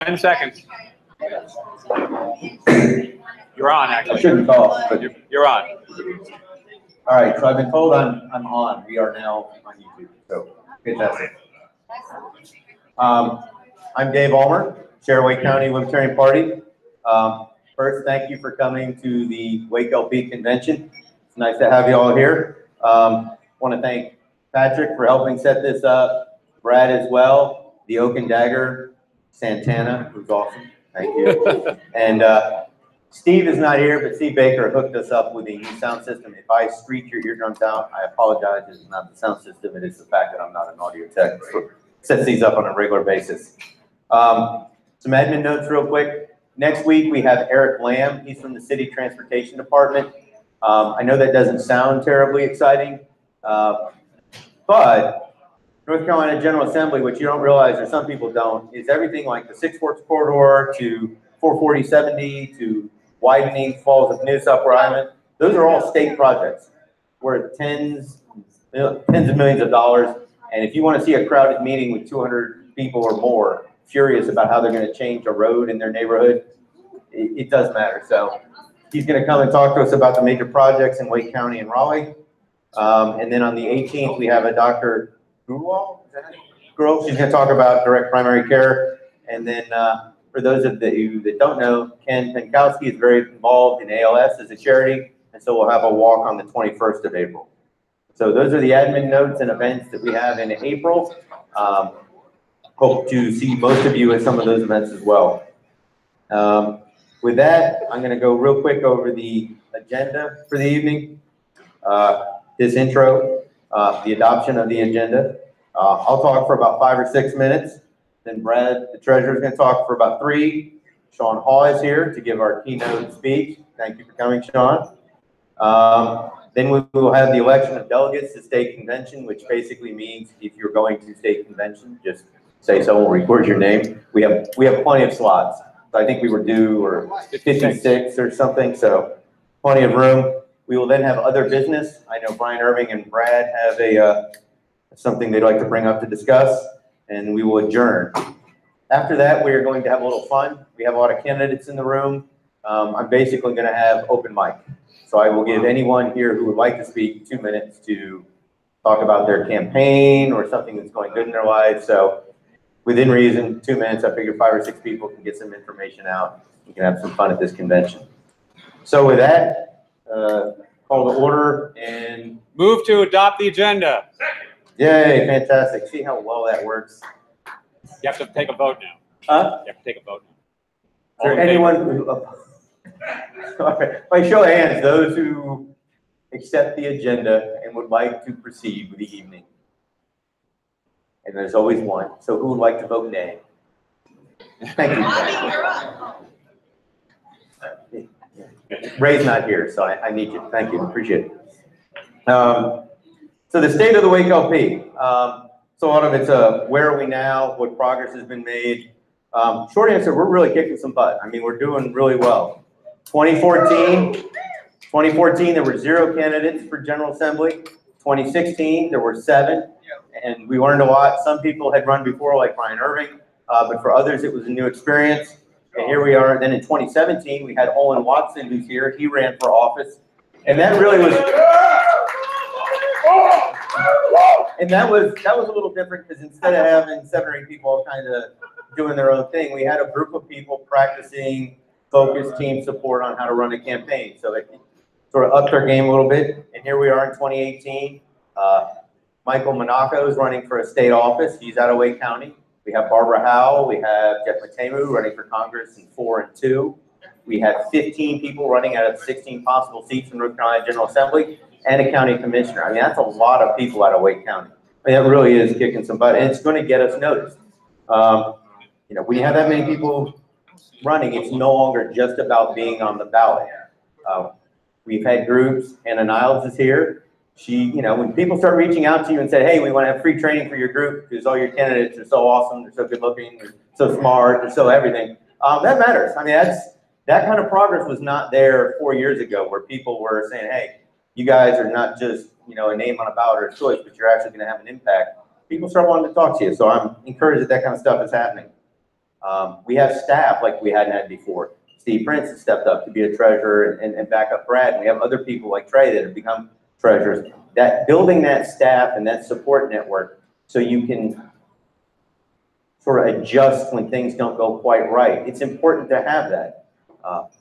10 seconds. You're on, actually. I shouldn't talk, but you're on. All right, so I've been told I'm on. We are now on YouTube, so fantastic. I'm Dave Ulmer, Chair of Wake County Libertarian Party. First, thank you for coming to the WakeLP convention. It's nice to have you all here. Want to thank Patrick for helping set this up, Brad as well, the Oak and Dagger, Santana, who's awesome. Thank you. And Steve is not here, but Steve Baker hooked us up with a new sound system. If I screech your eardrums out, I apologize. It's not the sound system. It is the fact that I'm not an audio tech. Sets these up on a regular basis. Some admin notes real quick. Next week, we have Eric Lamb. He's from the City Transportation Department. I know that doesn't sound terribly exciting, but North Carolina General Assembly, which you don't realize, or some people don't, is everything like the 6 Forks Corridor to 440-70 to widening Falls of New South Island. Those are all state projects worth tens of millions of dollars. And if you want to see a crowded meeting with 200 people or more furious about how they're going to change a road in their neighborhood, it does matter. So he's going to come and talk to us about the major projects in Wake County and Raleigh. And then on the 18th, we have a Dr. Gurwal. She's going to talk about direct primary care. And then for those of you that don't know, Ken Penkowski is very involved in ALS as a charity. And so we'll have a walk on the 21st of April. So those are the admin notes and events that we have in April. Hope to see most of you at some of those events as well. With that, I'm going to go real quick over the agenda for the evening. This intro, the adoption of the agenda. I'll talk for about 5 or 6 minutes. Then Brad, the treasurer, is going to talk for about 3. Sean Haugh is here to give our keynote speech. Thank you for coming, Sean. Then we will have the election of delegates to state convention, which basically means if you're going to state convention, just say so, we'll record your name. We have plenty of slots. So I think we were due or 56 or something, so plenty of room. We will then have other business. I know Brian Irving and Brad have something they'd like to bring up to discuss, and we will adjourn. After that, we are going to have a little fun. We have a lot of candidates in the room. I'm basically going to have open mic. So I will give anyone here who would like to speak 2 minutes to talk about their campaign or something that's going good in their life. So within reason, 2 minutes, I figure 5 or 6 people can get some information out. We can have some fun at this convention. So with that, call to order and move to adopt the agenda. Yay, fantastic. See how well that works? You have to take a vote now. Huh? You have to take a vote now. Is there anyone who, by show of hands, those who accept the agenda and would like to proceed with the evening? And there's always one. So who would like to vote nay? Thank you. Ray's not here, so I need you. Thank you. Appreciate it. So the state of the WakeLP. So a lot of it's where are we now? What progress has been made? Short answer, we're really kicking some butt. I mean, we're doing really well. 2014, there were 0 candidates for General Assembly. 2016, there were 7. And we learned a lot. Some people had run before, like Brian Irving, but for others, it was a new experience. And here we are. Then in 2017, we had Olin Watson, who's here. He ran for office. And that really was, and that was a little different because instead of having 7 or 8 people kind of doing their own thing, we had a group of people practicing focused team support on how to run a campaign. So they sort of upped their game a little bit. And here we are in 2018. Michael Monaco is running for a state office. He's out of Wake County. We have Barbara Howell. We have Jeff Matemu running for Congress in 4 and 2. We have 15 people running out of 16 possible seats in North Carolina General Assembly and a county commissioner. I mean, that's a lot of people out of Wake County. I mean, that really is kicking some butt, and it's going to get us noticed. You know, when you have that many people running, it's no longer just about being on the ballot. We've had groups. Anna Niles is here. She, you know, when people start reaching out to you and say, hey, we want to have free training for your group because all your candidates are so awesome, they're so good looking, they're so smart, they're so everything, that matters. I mean, that kind of progress was not there 4 years ago where people were saying, hey, you guys are not just, you know, a name on a ballot or a choice, but you're actually going to have an impact. People start wanting to talk to you. So I'm encouraged that that kind of stuff is happening. We have staff like we hadn't had before. Steve Prince has stepped up to be a treasurer and back up Brad. And we have other people like Trey that have become treasurers. That building that staff and that support network so you can sort of adjust when things don't go quite right. It's important to have that.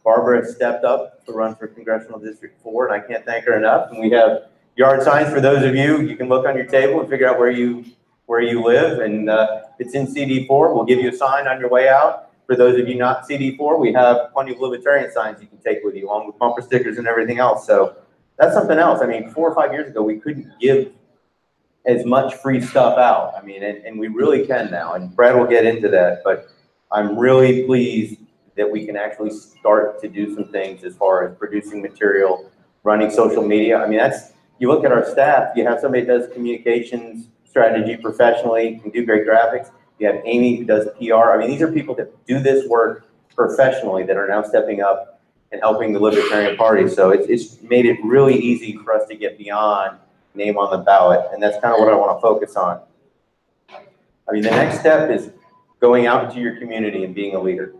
Barbara has stepped up to run for Congressional District 4, and I can't thank her enough. And we have yard signs for those of you. You can look on your table and figure out where you live. And if it's in CD4, we'll give you a sign on your way out. For those of you not CD4, we have plenty of Libertarian signs you can take with you, along with bumper stickers and everything else. So that's something else. I mean, 4 or 5 years ago, we couldn't give as much free stuff out. I mean, and we really can now. And Brad will get into that. But I'm really pleased that we can actually start to do some things as far as producing material, running social media. I mean, you look at our staff, you have somebody that does communications strategy professionally, can do great graphics. You have Amy who does PR. I mean, these are people that do this work professionally that are now stepping up and helping the Libertarian Party. So it's made it really easy for us to get beyond name on the ballot. And that's kind of what I want to focus on. I mean, the next step is going out into your community and being a leader.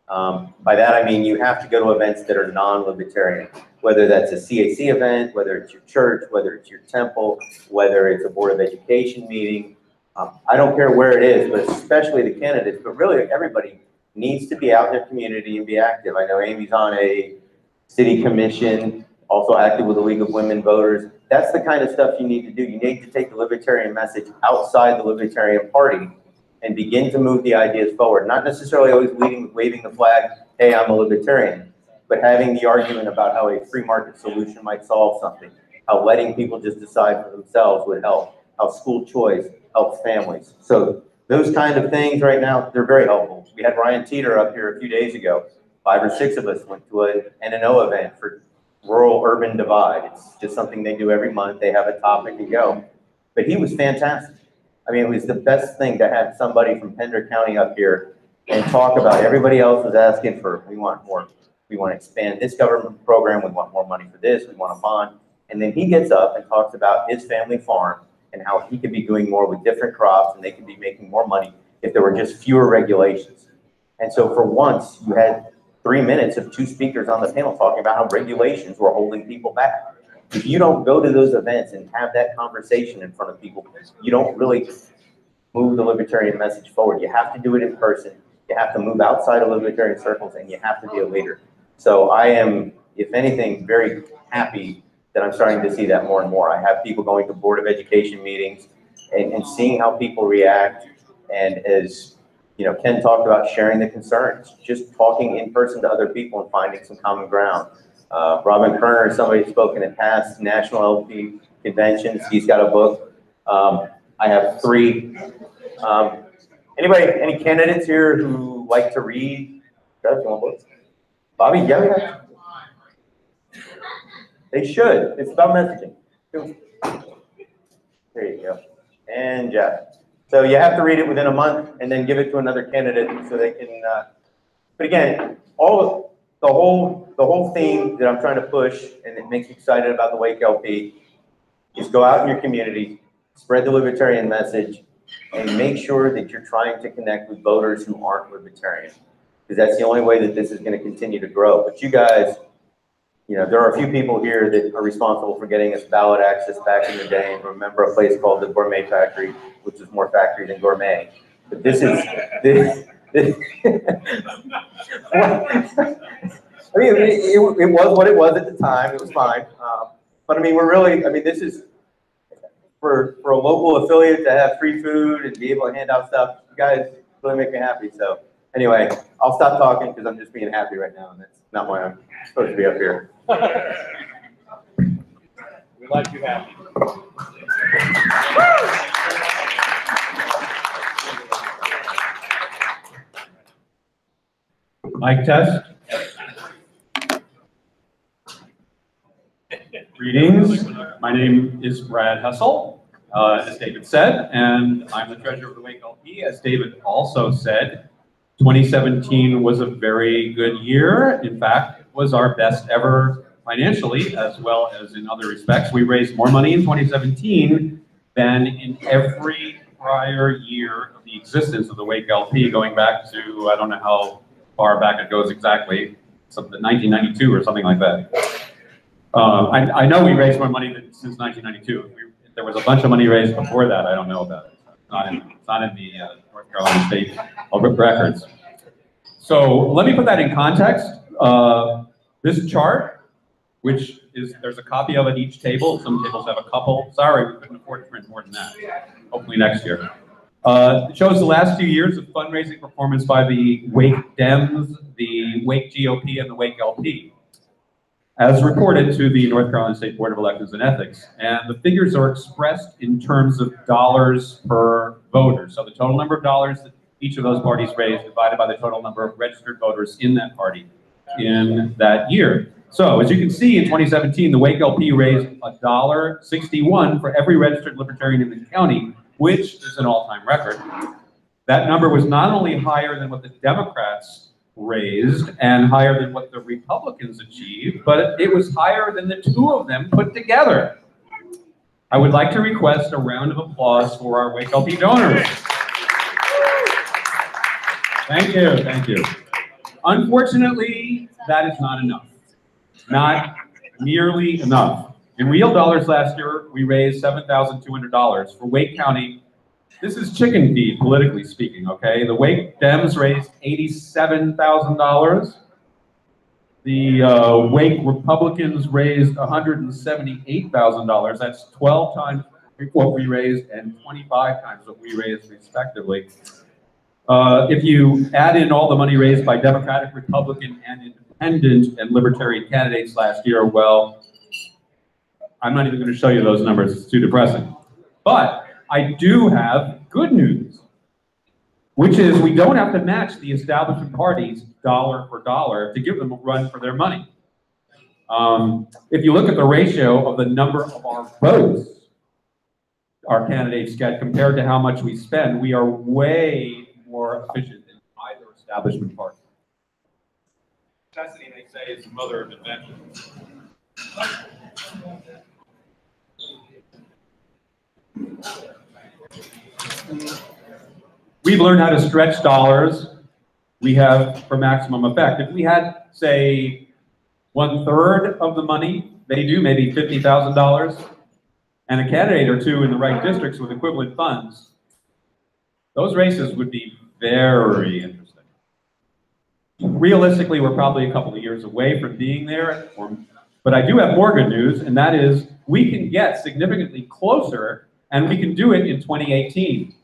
By that, I mean, you have to go to events that are non-libertarian, whether that's a CAC event, whether it's your church, whether it's your temple, whether it's a Board of Education meeting. I don't care where it is, but especially the candidates, but really everybody needs to be out in their community and be active. I know Amy's on a city commission, also active with the League of Women Voters. That's the kind of stuff you need to do. You need to take the libertarian message outside the Libertarian Party and begin to move the ideas forward. Not necessarily always leading with waving the flag, hey, I'm a libertarian, but having the argument about how a free market solution might solve something, how letting people just decide for themselves would help, how school choice helps families. So those kind of things right now, they're very helpful. We had Ryan Teeter up here a few days ago. 5 or 6 of us went to an NNO event for rural-urban divide. It's just something they do every month. They have a topic to go. But he was fantastic. I mean, it was the best thing to have somebody from Pender County up here and talk about. Everybody else was asking for, we want more. We want to expand this government program. We want more money for this. We want a bond. And then he gets up and talks about his family farm and how he could be doing more with different crops and they could be making more money if there were just fewer regulations. And so for once, you had 3 minutes of 2 speakers on the panel talking about how regulations were holding people back. If you don't go to those events and have that conversation in front of people, you don't really move the libertarian message forward. You have to do it in person. You have to move outside of libertarian circles, and you have to be a leader. So I am, if anything, very happy that I'm starting to see that more and more. I have people going to Board of Education meetings and seeing how people react. And as you know, Ken talked about sharing the concerns, just talking in person to other people and finding some common ground. Robin Kerner, somebody who's spoken at past national LP conventions. He's got a book. I have 3. Any candidates here who like to read? Bobby, yeah. They should. It's about messaging. There you go. And Jeff. So you have to read it within a month and then give it to another candidate so they can. But again, the whole theme that I'm trying to push and it makes me excited about the WakeLP is go out in your community, spread the libertarian message, and make sure that you're trying to connect with voters who aren't libertarian, because that's the only way that this is going to continue to grow. But you guys, you know, there are a few people here that are responsible for getting us ballot access back in the day. And remember a place called the Gourmet Factory, which is more factory than gourmet. But this is, I mean, it was what it was at the time. It was fine. But I mean, this is for a local affiliate to have free food and be able to hand out stuff. You guys really make me happy. So anyway, I'll stop talking because I'm just being happy right now. And that's not why I'm supposed to be up here. We like you happy. Mic test. Greetings. My name is Brad Hessel, as David said, and I'm the treasurer of the WakeLP. As David also said, 2017 was a very good year. In fact, it was our best ever financially, as well as in other respects. We raised more money in 2017 than in every prior year of the existence of the WakeLP, going back to, I don't know how far back it goes exactly, something 1992 or something like that. I know we raised more money since 1992. There was a bunch of money raised before that. I don't know about it. It's not in the North Carolina State records. So let me put that in context. This chart, which is, there's a copy of it each table. Some tables have a couple. Sorry, we couldn't afford to print more than that. Hopefully next year. It shows the last 2 years of fundraising performance by the Wake Dems, the Wake GOP, and the Wake LP, as reported to the North Carolina State Board of Elections and Ethics. And the figures are expressed in terms of dollars per voter. So the total number of dollars that each of those parties raised divided by the total number of registered voters in that party in that year. So as you can see, in 2017, the Wake LP raised $1.61 for every registered Libertarian in the county, which is an all-time record. That number was not only higher than what the Democrats raised and higher than what the Republicans achieved, but it was higher than the two of them put together. I would like to request a round of applause for our Wake LP donors. Thank you, thank you. Unfortunately, that is not enough. Not nearly enough. In real dollars last year, we raised $7,200 for Wake County. This is chicken feed, politically speaking, okay? The Wake Dems raised $87,000. The Wake Republicans raised $178,000. That's 12 times what we raised and 25 times what we raised, respectively. If you add in all the money raised by Democratic, Republican, and Independent and Libertarian candidates last year, well, I'm not even going to show you those numbers. It's too depressing. But I do have good news, which is we don't have to match the establishment parties dollar for dollar to give them a run for their money. If you look at the ratio of the number of our votes our candidates get compared to how much we spend, we are way more efficient than either establishment party. Necessity, they say, is the mother of invention. We've learned how to stretch dollars we have for maximum effect. If we had, say, 1/3 of the money they do, maybe $50,000, and a candidate or two in the right districts with equivalent funds, those races would be very interesting. Realistically, we're probably a couple of years away from being there, but I do have more good news, and that is we can get significantly closer, and we can do it in 2018.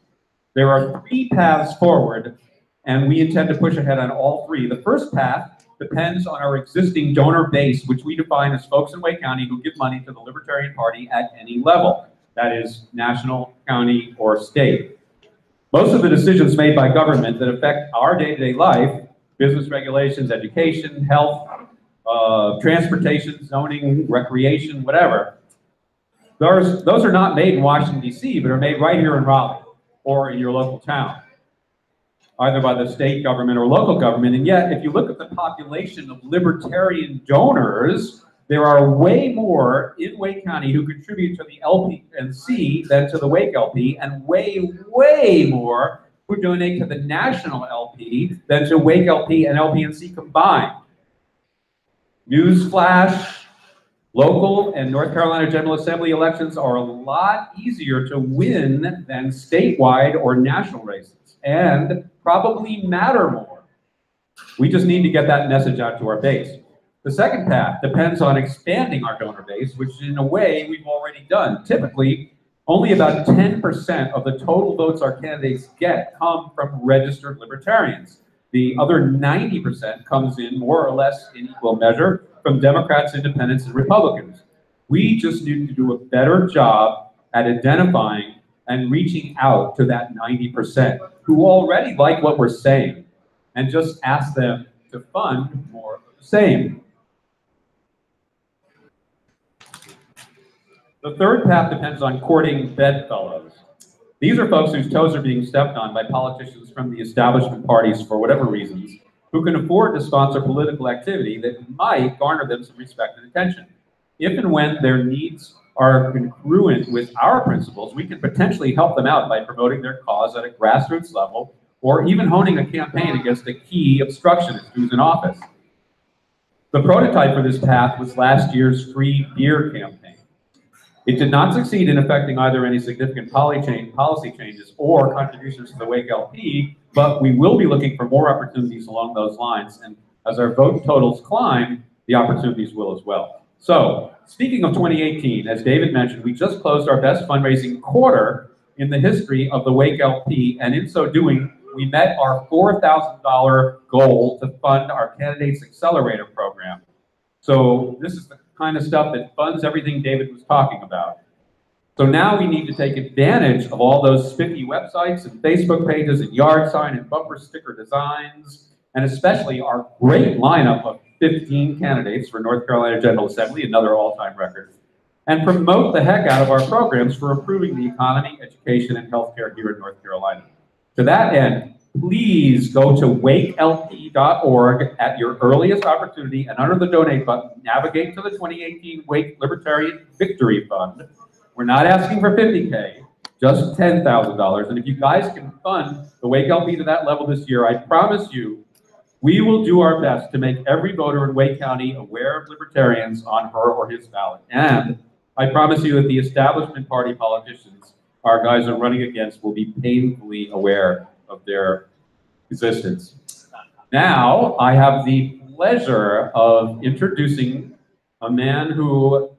There are 3 paths forward, and we intend to push ahead on all 3. The first path depends on our existing donor base, which we define as folks in Wake County who give money to the Libertarian Party at any level. That is national, county, or state. Most of the decisions made by government that affect our day-to-day life, business regulations, education, health, transportation, zoning, recreation, whatever, those are not made in Washington, D.C., but are made right here in Raleigh or in your local town, either by the state government or local government. And yet, if you look at the population of Libertarian donors, there are way more in Wake County who contribute to the LP&C than to the Wake LP, and way, way more who donate to the national LP than to Wake LP and LP&C combined. Newsflash, local and North Carolina General Assembly elections are a lot easier to win than statewide or national races, and probably matter more. We just need to get that message out to our base. The second path depends on expanding our donor base, which in a way we've already done. Typically, only about 10% of the total votes our candidates get come from registered Libertarians. The other 90% comes in more or less in equal measure from Democrats, Independents, and Republicans. We just need to do a better job at identifying and reaching out to that 90% who already like what we're saying, and just ask them to fund more of the same. The third path depends on courting bedfellows. These are folks whose toes are being stepped on by politicians from the establishment parties for whatever reasons, who can afford to sponsor political activity that might garner them some respect and attention. If and when their needs are congruent with our principles, we can potentially help them out by promoting their cause at a grassroots level, or even honing a campaign against a key obstructionist who's in office. The prototype for this path was last year's free beer campaign. It did not succeed in affecting either any significant policy changes or contributions to the WakeLP, but we will be looking for more opportunities along those lines, and as our vote totals climb, the opportunities will as well. So, speaking of 2018, as David mentioned, we just closed our best fundraising quarter in the history of the WakeLP, and in so doing, we met our $4,000 goal to fund our Candidates Accelerator program. So this is the kind of stuff that funds everything David was talking about. So now we need to take advantage of all those spiffy websites and Facebook pages and yard sign and bumper sticker designs, and especially our great lineup of 15 candidates for North Carolina General Assembly, another all-time record, and promote the heck out of our programs for improving the economy, education, and healthcare here in North Carolina. To that end, please go to wakelp.org at your earliest opportunity, and under the donate button, navigate to the 2018 Wake Libertarian Victory Fund. We're not asking for $50K, just $10,000. And if you guys can fund the WakeLP to that level this year, I promise you, we will do our best to make every voter in Wake County aware of Libertarians on her or his ballot. And I promise you that the establishment party politicians our guys are running against will be painfully aware of their existence. Now, I have the pleasure of introducing a man who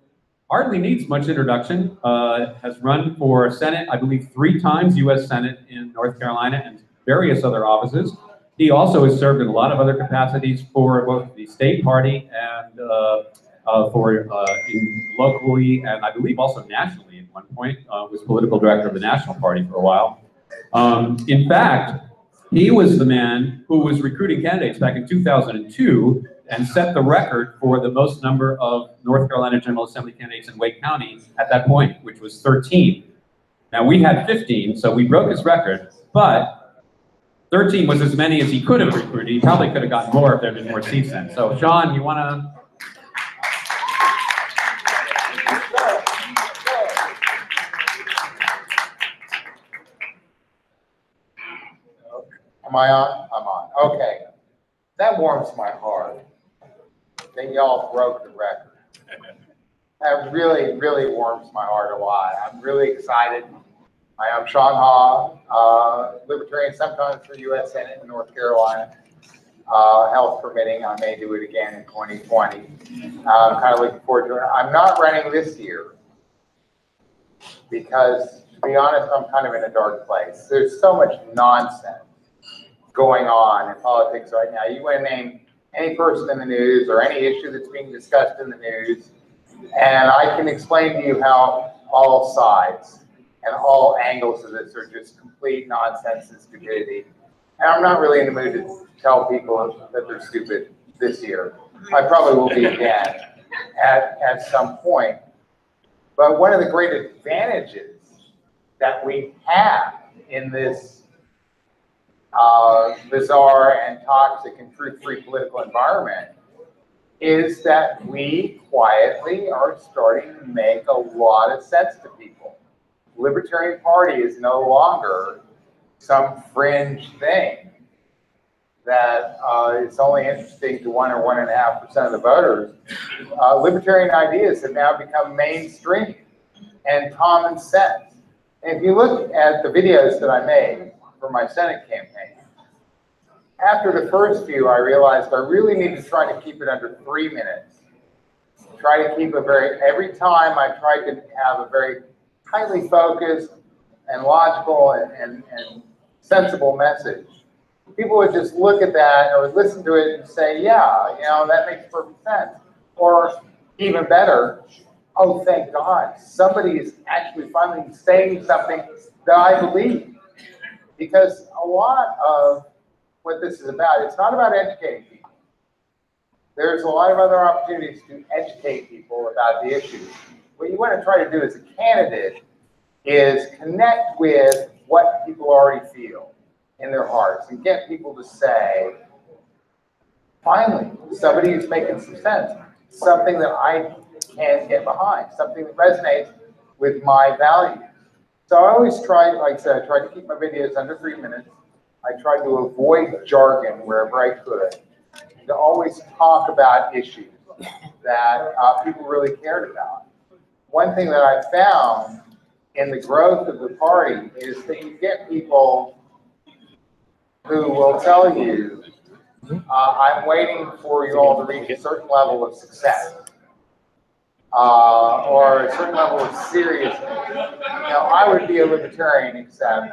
hardly needs much introduction, has run for Senate, I believe 3 times, U.S. Senate in North Carolina, and various other offices. He also has served in a lot of other capacities for both the state party and locally, and I believe also nationally at one point. Was political director of the national party for a while. In fact, he was the man who was recruiting candidates back in 2002 and set the record for the most number of North Carolina General Assembly candidates in Wake County at that point, which was 13. Now, we had 15, so we broke his record, but 13 was as many as he could have recruited. He probably could have gotten more if there had been more seats then. So, Sean, you want to... Am I on? I'm on. Okay. That warms my heart that y'all broke the record. That really, really warms my heart a lot. I'm really excited. I am Sean Haugh, Libertarian, sometimes for U.S. Senate in North Carolina. Health permitting, I may do it again in 2020. I'm kind of looking forward to it. I'm not running this year because, to be honest, I'm kind of in a dark place. There's so much nonsense going on in politics right now. You want to name any person in the news or any issue that's being discussed in the news, and I can explain to you how all sides and all angles of this are just complete nonsense and stupidity. And I'm not really in the mood to tell people that they're stupid this year. I probably will be again at some point. But one of the great advantages that we have in this bizarre and toxic and truth-free political environment is that we quietly are starting to make a lot of sense to people. The Libertarian Party is no longer some fringe thing that is only interesting to 1 or 1.5% of the voters. Libertarian ideas have now become mainstream and common sense. And if you look at the videos that I made for my Senate campaign, after the first few, I realized I really need to try to keep it under 3 minutes. Try to keep every time I tried to have a very highly focused and logical and sensible message. People would just look at that or listen to it and say, yeah, you know, that makes perfect sense. Or even better, oh, thank God, somebody is actually finally saying something that I believe. Because a lot of what this is about, it's not about educating people. There's a lot of other opportunities to educate people about the issues. What you want to try to do as a candidate is connect with what people already feel in their hearts and get people to say, finally, somebody is making some sense. Something that I can get behind, something that resonates with my values. So I always try, like I said, I try to keep my videos under 3 minutes. I try to avoid jargon wherever I could, to always talk about issues that people really cared about. One thing that I found in the growth of the party is that you get people who will tell you, I'm waiting for you all to reach a certain level of success. Or a certain level of seriousness. You know, I would be a libertarian except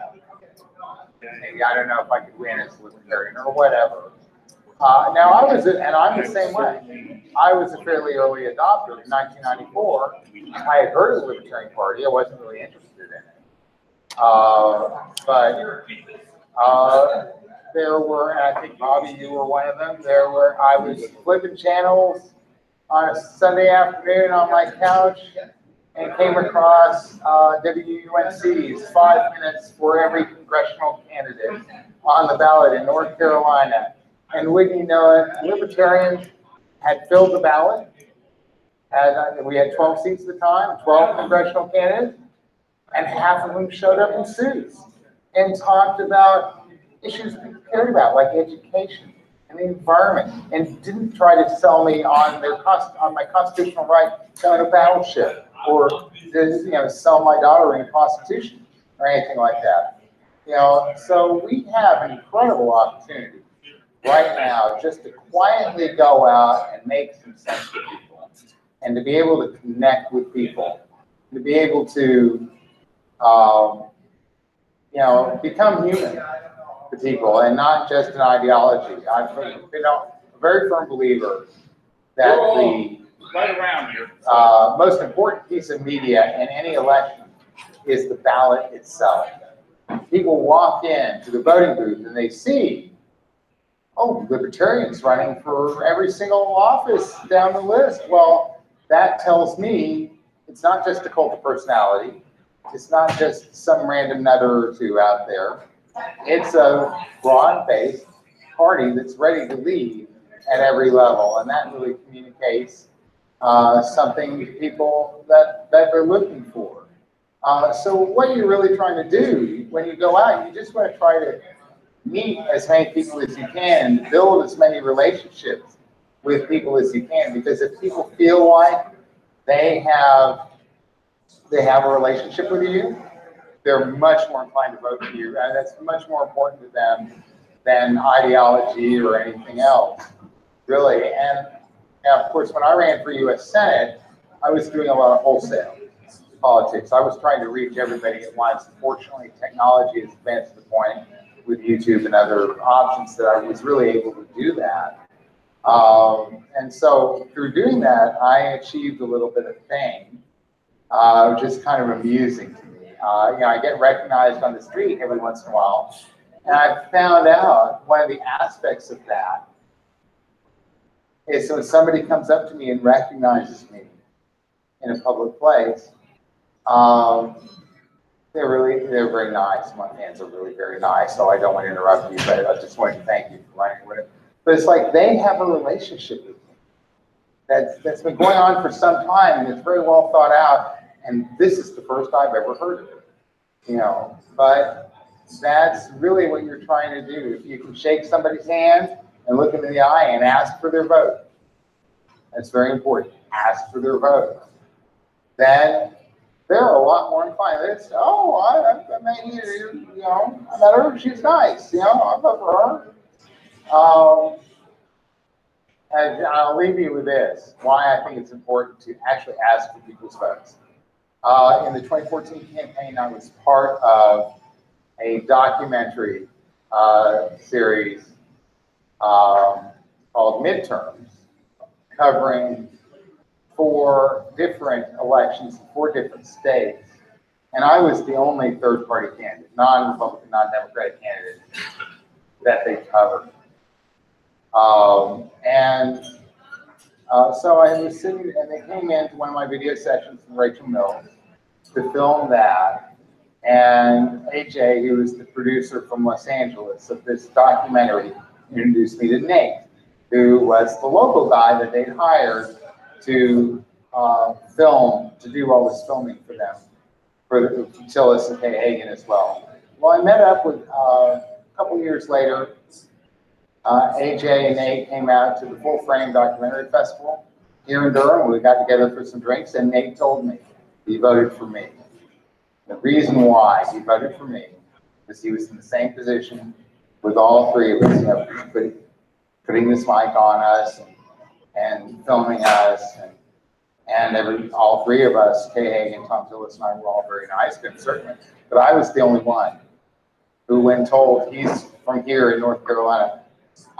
maybe I don't know if I could win as a libertarian or whatever. Now I was, and I'm the same way. I was a fairly early adopter in 1994. I had heard of the Libertarian Party. I wasn't really interested in it. But there were, and I think Bobby, you were one of them. I was flipping channels on a Sunday afternoon on my couch and came across WUNC's 5 minutes for every congressional candidate on the ballot in North Carolina. And wouldn't you know it, Libertarians had filled the ballot. We had 12 seats at the time, 12 congressional candidates, and half of them showed up in suits and talked about issues people cared about, like education and the environment, and didn't try to sell me on my constitutional right to own a battleship, or to, sell my daughter in the Constitution or anything like that. So we have an incredible opportunity right now just to quietly go out and make some sense to people, and to be able to connect with people, to be able to become human to people and not just an ideology. I've been a very firm believer that the most important piece of media in any election is the ballot itself. People walk into the voting booth and they see, oh, Libertarians running for every single office down the list. Well, that tells me it's not just a cult of personality. It's not just some random nutter or two out there. It's a broad-based party that's ready to lead at every level, and that really communicates something to people that they're looking for. So what you're really trying to do when you go out, you just want to try to meet as many people as you can, and build as many relationships with people as you can, because if people feel like they have a relationship with you, they're much more inclined to vote for you, and that's much more important to them than ideology or anything else, really. And of course, when I ran for U.S. Senate, I was doing a lot of wholesale politics. I was trying to reach everybody at once. Fortunately, technology has advanced to the point with YouTube and other options that I was really able to do that. And so through doing that, I achieved a little bit of fame, which is kind of amusing to me. I get recognized on the street every once in a while, and I found out one of the aspects of that is when somebody comes up to me and recognizes me in a public place, they're very nice. My fans are really very nice, so I don't want to interrupt you, but I just want to thank you for running with it. But it's like they have a relationship with me that's been going on for some time, and it's very well thought out, and this is the first I've ever heard of it. But that's really what you're trying to do. If you can shake somebody's hand and look them in the eye and ask for their vote, that's very important. Ask for their vote. Then they're a lot more inclined. It's, oh, I met you, I met her, she's nice, I'll vote for her. And I'll leave you with this, why I think it's important to actually ask for people's votes. In the 2014 campaign, I was part of a documentary series called Midterms, covering 4 different elections in 4 different states. And I was the only third-party candidate, non-Republican, non-Democratic candidate that they covered. So I was sitting, and they came into one of my video sessions from Rachel Mills to film that. And AJ, who was the producer from Los Angeles of this documentary, introduced me to Nate, who was the local guy that they'd hired to film, to do all this filming for them, for the Tillis and Kay Hagan as well. Well, I met up with, a couple years later, AJ and Nate came out to the Full Frame Documentary Festival here in Durham. We got together for some drinks, and Nate told me he voted for me. The reason why he voted for me was he was in the same position with all three of us, you know, putting this mic on us and filming us, and all three of us, Kay Hagan, Tom Tillis, and I were all very nice to him, certainly. But I was the only one who, when told he's from here in North Carolina,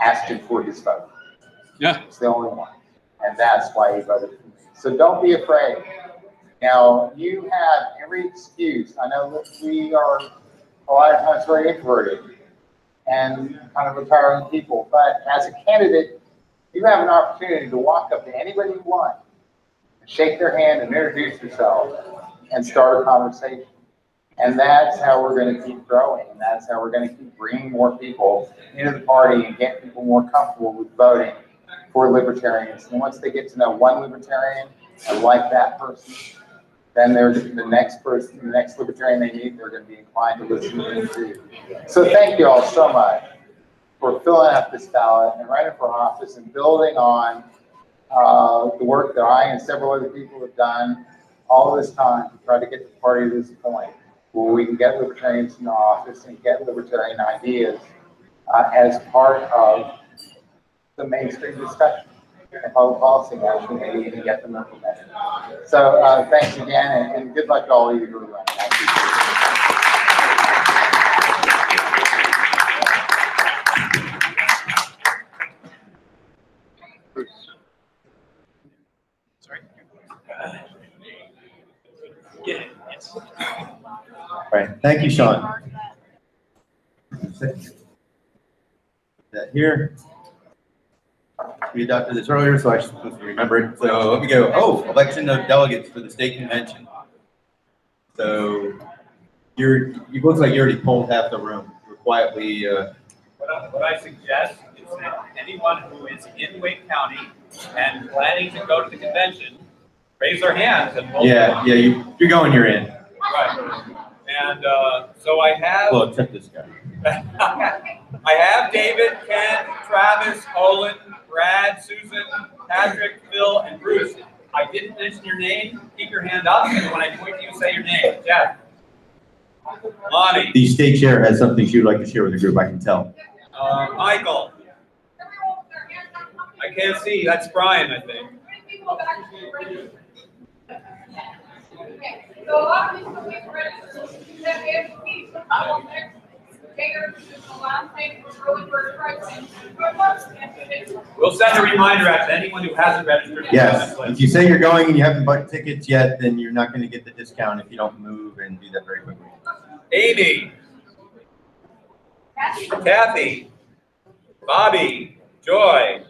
asked him for his vote. Yeah. It's the only one. And that's why he voted for me. So don't be afraid. Now, you have every excuse. I know that we are a lot of times very introverted and kind of retiring people, but as a candidate, you have an opportunity to walk up to anybody you want, shake their hand and introduce yourself and start a conversation. And that's how we're going to keep growing. And that's how we're going to keep bringing more people into the party and get people more comfortable with voting for libertarians. And once they get to know one libertarian and like that person, then they're the next person, the next libertarian they meet, they're going to be inclined to listen to them too. So thank you all so much for filling out this ballot and running for office and building on the work that I and several other people have done all this time to try to get the party to this point where we can get libertarians in office and get libertarian ideas as part of the mainstream discussion and public policy action, and even get them implemented. So thanks again, and good luck to all of you who are running. Thank you. Sorry. Yes. All right, thank you, Sean. That here. We adopted this earlier, so I should supposed to remember it. So let me go. Oh, election of delegates for the state convention. So it looks like you already polled half the room. We're quietly. What I suggest is that anyone who is in Wake County and planning to go to the convention, raise their hands and vote. Yeah, you're going. You're in. Right. And so I have. Well, except this guy. I have David, Ken, Travis, Olin, Brad, Susan, Patrick, Phil, and Bruce. I didn't mention your name. Keep your hand up, and when I point to you, say your name. Jeff. Lonnie. The state chair has something she would like to share with the group. I can tell. Michael. I can't see. That's Brian, I think. So a lot of these companies register that we have to keep some of them. We'll send a reminder out to anyone who hasn't registered. Yes, if you say you're going and you haven't bought tickets yet, then you're not going to get the discount if you don't move and do that very quickly. Amy. Kathy. Bobby. Joy.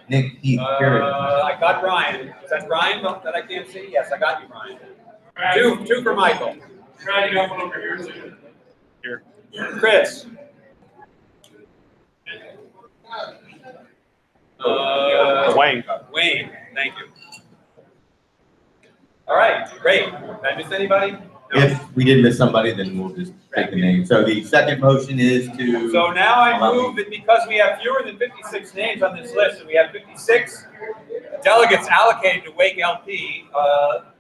Nick, Heath, Karen. I got Brian. Is that Brian that I can't see? Yes, I got you, Brian. Two for Michael. Try to go over here too. Here. Chris. Wayne. Wayne, thank you. All right, great. Did I miss anybody? No. If we did miss somebody, then we'll just take the name. So the second motion is to. So now I move that because we have fewer than 56 names on this list, and we have 56 delegates allocated to WakeLP,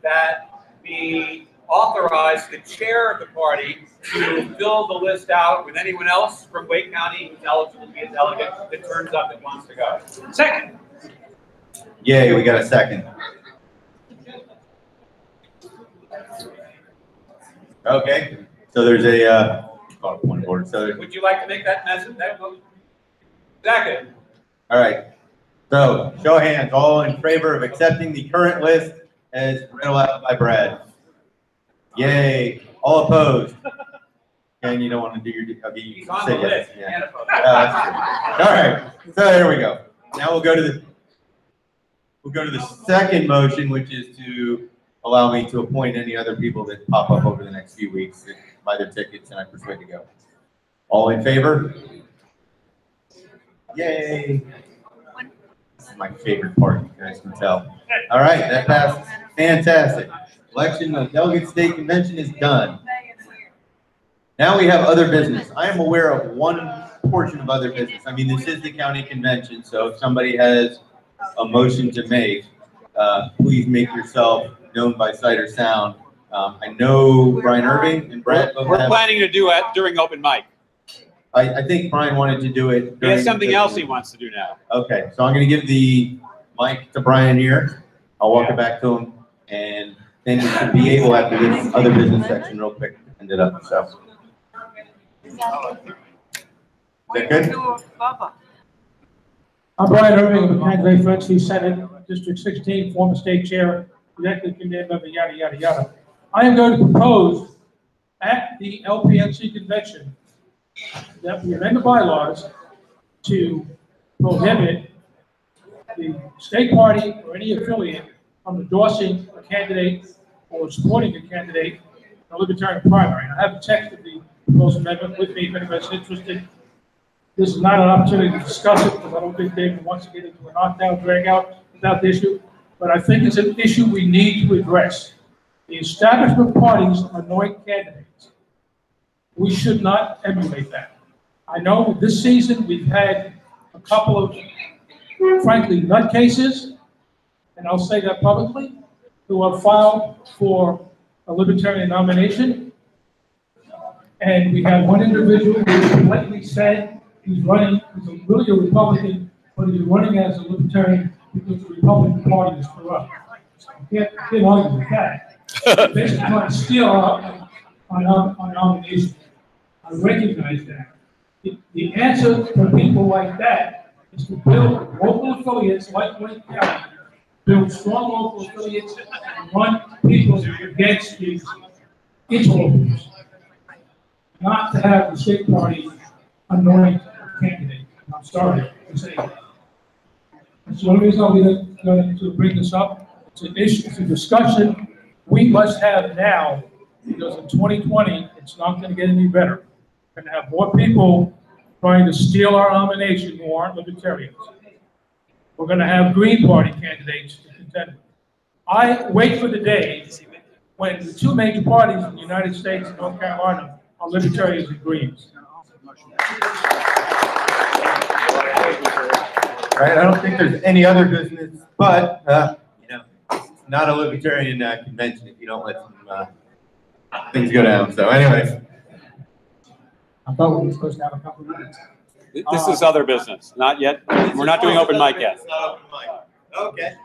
that we authorize the chair of the party to fill the list out with anyone else from Wake County who's eligible to be a delegate that turns up and wants to go. Second. Yay, we got a second. Okay, so there's a point of order. So Would you like to make that message? Second. all right. So show of hands, all in favor of accepting the current list as read aloud by Brad. Yay. All opposed. And you don't want to do your. Okay, you He's on say the yes. list. Yeah. Can't oppose. That's true. All right. So there we go. Now we'll go to the second motion, which is to allow me to appoint any other people that pop up over the next few weeks that buy their tickets and I persuade to go. All in favor? Yay. is my favorite part, you guys can tell. All right, that passes. Fantastic. Election of Delegate State Convention is done. Now we have other business. I am aware of one portion of other business. I mean, this is the county convention, so if somebody has a motion to make, please make yourself known by sight or sound. I know Brian Irving and Brett both We're planning to do it during open mic. I think Brian wanted to do it. He has something else he wants to do now. Okay, so I'm going to give the mic to Brian here. I'll walk it back to him, and then we should be able, after this other business section, real quick, to end it up. So, is that good? I'm Brian Irving of the candidate for NC Senate, District 16, former state chair, executive committee member, yada, yada, yada. I am going to propose at the LPNC convention that we amend the bylaws to prohibit the state party or any affiliate from endorsing a candidate or supporting a candidate in a Libertarian primary. I have the text of the proposed amendment with me if anybody's interested. This is not an opportunity to discuss it because I don't think David wants to get into a knockdown, drag out without the issue. But I think it's an issue we need to address. The establishment parties anoint candidates. We should not emulate that. I know this season we've had a couple of, frankly, nutcases, and I'll say that publicly, who have filed for a Libertarian nomination. And we had one individual who blatantly said he's running, he's really a Republican, but he's running as a Libertarian because the Republican Party is corrupt. So I can't argue with that. Basically trying to steal our nomination. I recognize that. The answer for people like that is to build local affiliates like Wake County, build strong local affiliates, and run people against these interlopers. Not to have the state party anoint a candidate. I'm sorry to say that. That's the only reason I'm going to bring this up. It's an issue, it's a discussion we must have now, because in 2020, it's not going to get any better. We're going to have more people trying to steal our nomination who aren't Libertarians. We're going to have Green Party candidates to contend with. I wait for the day when the two major parties in the United States and North Carolina are Libertarians and Greens. Right, I don't think there's any other business, but, you know, it's not a Libertarian convention if you don't let some things go down. So anyways. I thought we were supposed to have a couple of minutes. This is other business, not yet. We're not doing open mic yet. It's not open mic. Okay.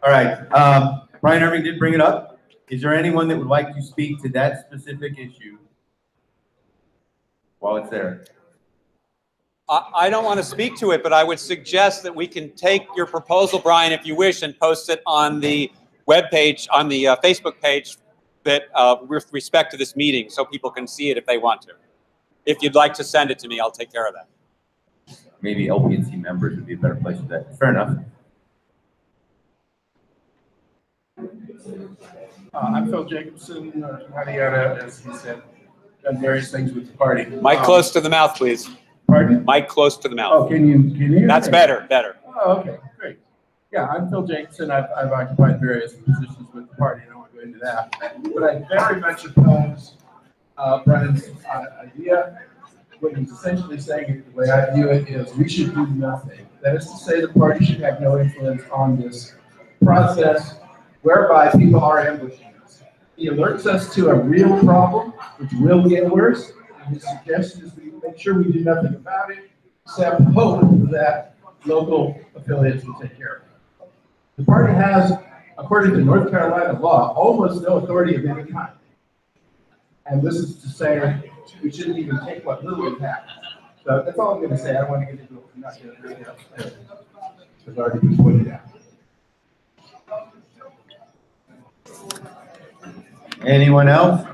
All right, Brian Irving did bring it up. Is there anyone that would like to speak to that specific issue while it's there? I don't want to speak to it, but I would suggest that we can take your proposal, Brian, if you wish, and post it on the webpage, on the Facebook page that with respect to this meeting, so people can see it if they want to. If you'd like to send it to me, I'll take care of that. Maybe LPNC members would be a better place for that. Fair enough. I'm Phil Jacobson, yada yada, as he said, done various things with the party. Mic close to the mouth, please. Pardon? Mic close to the mouth. Oh, can you hear That's me? better, better. Oh, okay, great. Yeah, I'm Phil Jacobson. I've occupied various positions with the party. I don't want to go into that. But I very much oppose Brennan's idea. What he's essentially saying, the way I view it, is we should do nothing. That is to say, the party should have no influence on this process whereby people are ambushing us. He alerts us to a real problem, which will get worse. And his suggestion is we make sure we do nothing about it, except hope that local affiliates will take care of it. The party has, according to North Carolina law, almost no authority of any kind. And this is to say we shouldn't even take what little we have. So that's all I'm going to say. I don't want to get into it. I'm not going to do it. It's already been pointed out. Anyone else?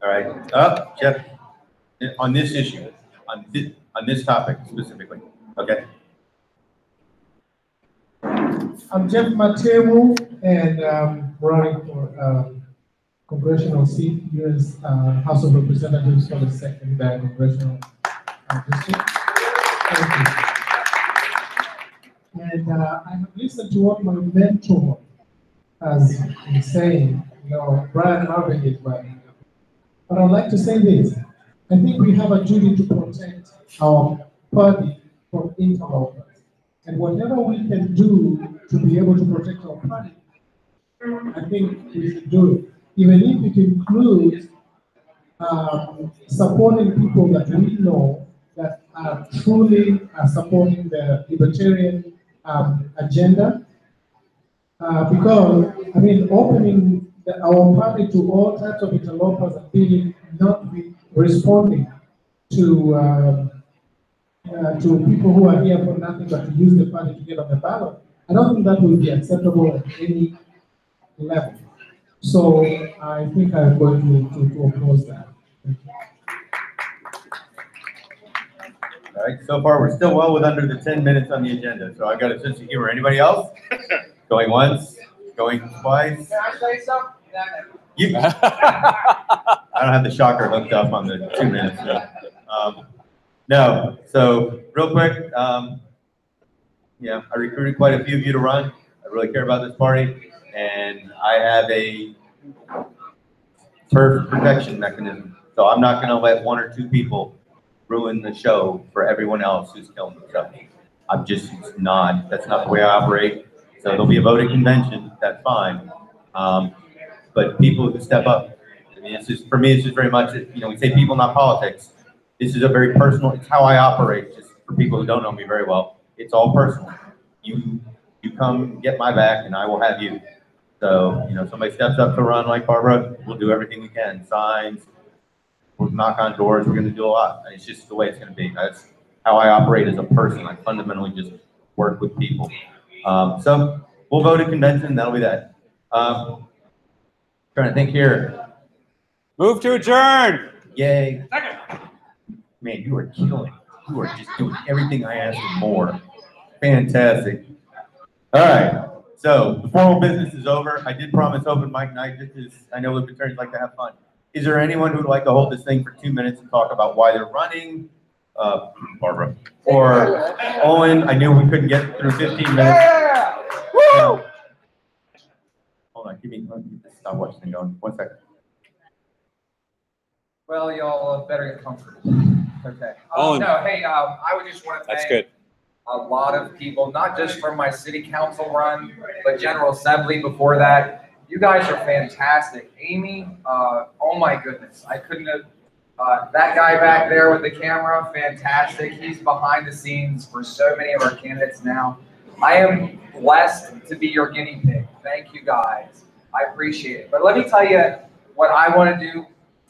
All right. Jeff, on this issue, on this topic specifically. Okay. I'm Jeff Mateo, and running for congressional seat, U.S. House of Representatives for the 2nd Congressional District. Thank you. And I have listened to what my mentor has been saying. Brian Harvey is running. But I'd like to say this. I think we have a duty to protect our party from interlopers. And whatever we can do to be able to protect our party, I think we should do it. Even if it includes supporting people that we know that are truly supporting the libertarian agenda. Because, I mean, opening our party to all types of interlopers and being not responding to people who are here for nothing but to use the party to get on the ballot, I don't think that will be acceptable at any level. So I think I'm going to oppose that. All right, so far we're still well with under the 10 minutes on the agenda, so I've got a sense of humor. Anybody else? Going once, going twice? Can I say something? I don't have the shocker hooked up on the 2 minutes. So. No, so real quick, yeah, I recruited quite a few of you to run. I really care about this party, and I have a turf protection mechanism. So I'm not going to let 1 or 2 people ruin the show for everyone else who's killing themselves. I'm just not. That's not the way I operate. So there'll be a voting convention. That's fine. But people who step up. I mean, it's just for me. It's just very much. We say people, not politics. This is a very personal. It's how I operate. Just for people who don't know me very well, it's all personal. You come get my back, and I will have you. So somebody steps up to run like Barbara, we'll do everything we can. Signs, we'll knock on doors. We're going to do a lot. And it's just the way it's going to be. That's how I operate as a person. I fundamentally just work with people. So we'll vote at convention. That'll be that. Trying to think here. Move to adjourn. Yay. Man, you are killing. You are just doing everything I asked and more. Fantastic. All right. So the formal business is over. I did promise open mic night. I know libertarians like to have fun. Is there anyone who would like to hold this thing for 2 minutes and talk about why they're running? Barbara. Or Owen, I knew we couldn't get through 15 minutes. Yeah! Woo! Hold on, let me stop watching going. 1 second. Well, y'all better get comfortable. Okay. Owen. No, hey, I would just want to That's thank good. a lot of people, not just from my city council run, but General Assembly before that. You guys are fantastic. Amy, oh my goodness, I couldn't have, that guy back there with the camera, fantastic. He's behind the scenes for so many of our candidates now. I am blessed to be your guinea pig. Thank you guys. I appreciate it. But let me tell you what I want to do.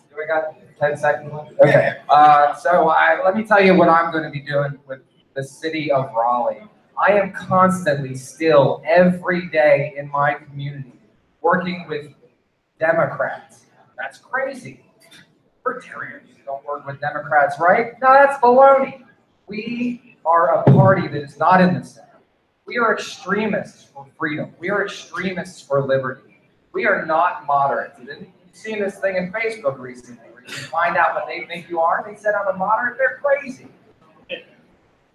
Do we got 10 seconds left? Okay. Let me tell you what I'm going to be doing with the city of Raleigh. I am constantly still every day in my community working with Democrats. That's crazy. Libertarians don't work with Democrats, right? No, that's baloney. We are a party that is not in the center. We are extremists for freedom. We are extremists for liberty. We are not moderates. And you've seen this thing in Facebook recently where you find out what they think you are. They said I'm a moderate. They're crazy.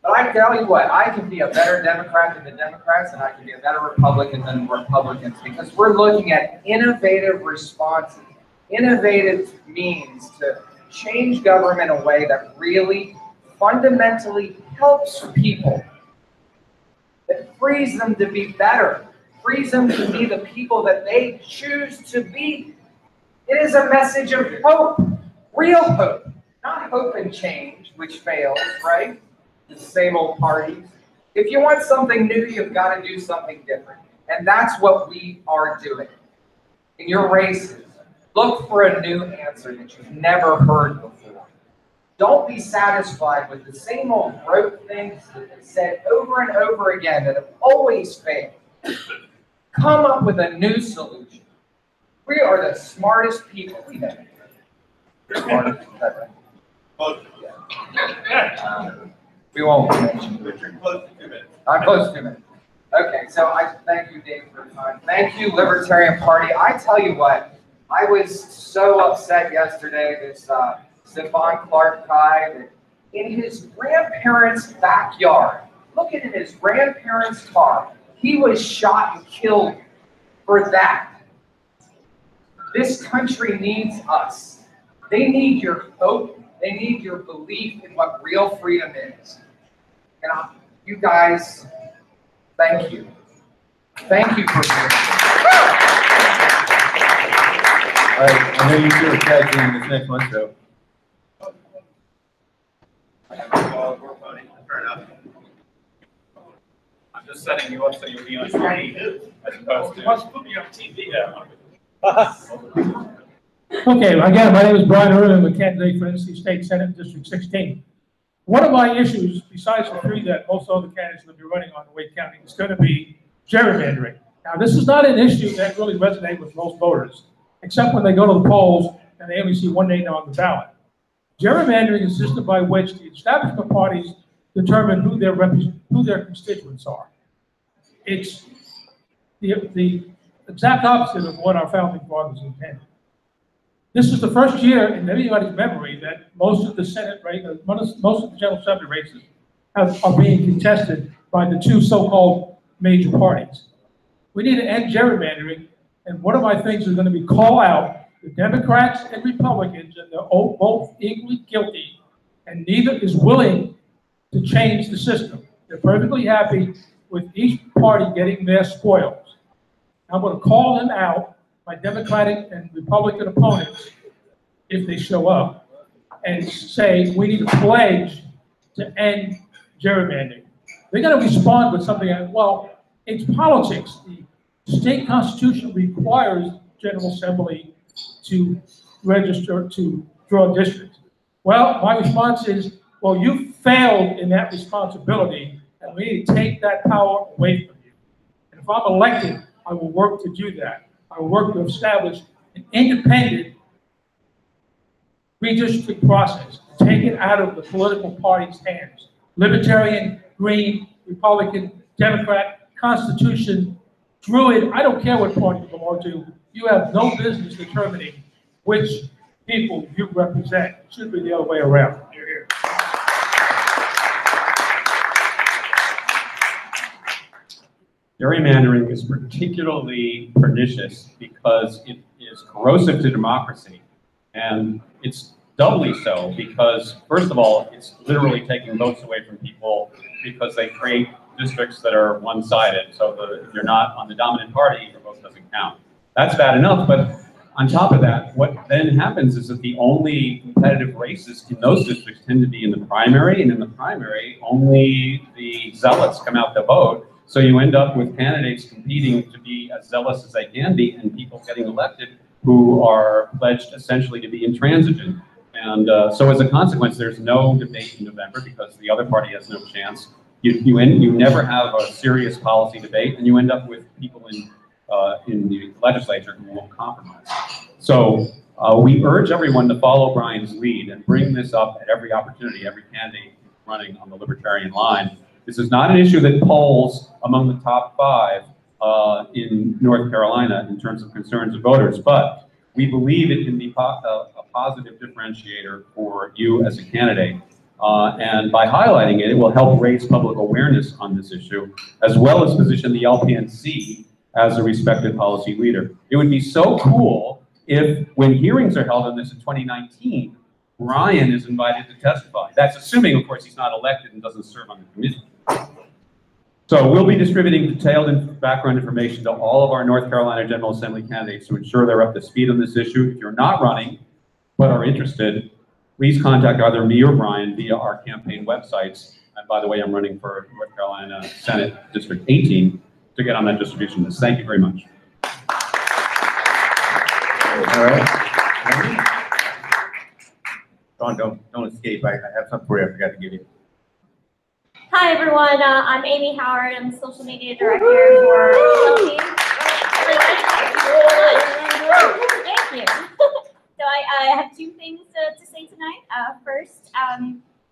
But I tell you what, I can be a better Democrat than the Democrats, and I can be a better Republican than the Republicans, because we're looking at innovative responses, innovative means to change government in a way that really fundamentally helps people, that frees them to be better, frees them to be the people that they choose to be. It is a message of hope, real hope, not hope and change, which fails, right? The same old parties. If you want something new, you've got to do something different. And that's what we are doing. In your races, look for a new answer that you've never heard before. Don't be satisfied with the same old rote things that they said over and over again that have always failed. Come up with a new solution. We are the smartest people we know. Smartest, is that right? Yeah. We won't mention Richard. Close to 2 minutes. I'm close to 2 minutes. Okay, so I thank you, Dave, for your time. Thank you, Libertarian Party. I tell you what, I was so upset yesterday, this Stephon Clark guy, that in his grandparents' backyard, Look at his grandparents' car. He was shot and killed for that. This country needs us. They need your hope. They need your belief in what real freedom is. And you guys, thank you. Thank you for being here. I know you two are tag teaming this next month, so. Fair enough. I'm just setting you up so you'll be on TV as opposed to. Wants to put me on TV. Yeah. Okay, again, my name is Brian Irwin. I'm a candidate for NC State Senate District 16. One of my issues, besides the three that most other candidates will be running on in Wake County, is going to be gerrymandering. Now, this is not an issue that really resonates with most voters, except when they go to the polls and they only see one name on the ballot. Gerrymandering is a system by which the establishment parties determine who their constituents are. It's the exact opposite of what our founding fathers intended. This is the first year in anybody's memory that most of the Senate races, most of the General Assembly races are being contested by the two so-called major parties. We need to end gerrymandering, and one of my things is going to be call out the Democrats and Republicans, and they're both equally guilty, and neither is willing to change the system. They're perfectly happy with each party getting their spoils. I'm going to call them out, my Democratic and Republican opponents, if they show up, and say we need a pledge to end gerrymandering. They're going to respond with something like, well, it's politics. The state constitution requires General Assembly to register to draw districts. Well, my response is, well, you failed in that responsibility, and we need to take that power away from you. And if I'm elected, I will work to do that. I will work to establish an independent redistricting process, to take it out of the political party's hands. Libertarian, Green, Republican, Democrat, Constitution, Druid, I don't care what party you belong to, you have no business determining which people you represent. It should be the other way around. You're here. Gerrymandering is particularly pernicious because it is corrosive to democracy. And it's doubly so because, first of all, it's literally taking votes away from people because they create districts that are one-sided. So if you're not on the dominant party, your vote doesn't count. That's bad enough, but on top of that, what then happens is that the only competitive races in those districts tend to be in the primary, and in the primary, only the zealots come out to vote. So you end up with candidates competing to be as zealous as they can be, and people getting elected who are pledged essentially to be intransigent. And so as a consequence, there's no debate in November because the other party has no chance. You never have a serious policy debate, and you end up with people in the legislature who won't compromise. So we urge everyone to follow Brian's lead and bring this up at every opportunity, every candidate running on the Libertarian line. This is not an issue that polls among the top 5 in North Carolina in terms of concerns of voters, but we believe it can be a positive differentiator for you as a candidate. And by highlighting it, it will help raise public awareness on this issue, as well as position the LPNC as a respected policy leader. It would be so cool if, when hearings are held on this in 2019, Brian is invited to testify. That's assuming, of course, he's not elected and doesn't serve on the committee. So we'll be distributing detailed background information to all of our North Carolina General Assembly candidates to ensure they're up to speed on this issue. If you're not running, but are interested, please contact either me or Brian via our campaign websites. And by the way, I'm running for North Carolina Senate District 18 to get on that distribution list. Thank you very much. All right. Sean, don't escape. I have something for you I forgot to give you. Hi everyone, I'm Amy Howard. I'm the social media director for WakeLP. Thank you. So I have 2 things to say tonight. First,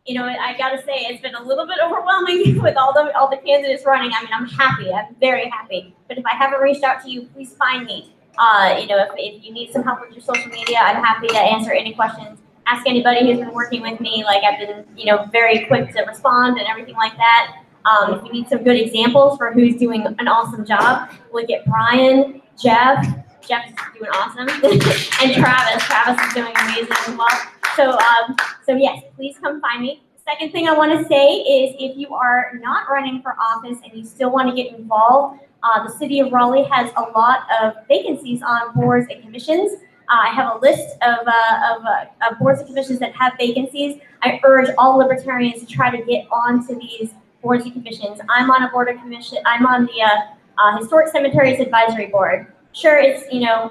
you know, I gotta say it's been a little bit overwhelming with all the candidates running. I mean, I'm happy. I'm very happy. But if I haven't reached out to you, please find me. You know, if you need some help with your social media, I'm happy to answer any questions. Ask anybody who's been working with me. Like, I've been, you know, very quick to respond and everything like that. If you need some good examples for who's doing an awesome job, look at Brian, Jeff. Jeff's doing awesome, and Travis. Travis is doing amazing as well. So yes, please come find me. The second thing I want to say is if you are not running for office and you still want to get involved, the city of Raleigh has a lot of vacancies on boards and commissions. I have a list of boards and commissions that have vacancies. I urge all libertarians to try to get onto these boards and commissions. I'm on a board of commission. I'm on the Historic Cemeteries Advisory Board. Sure, it's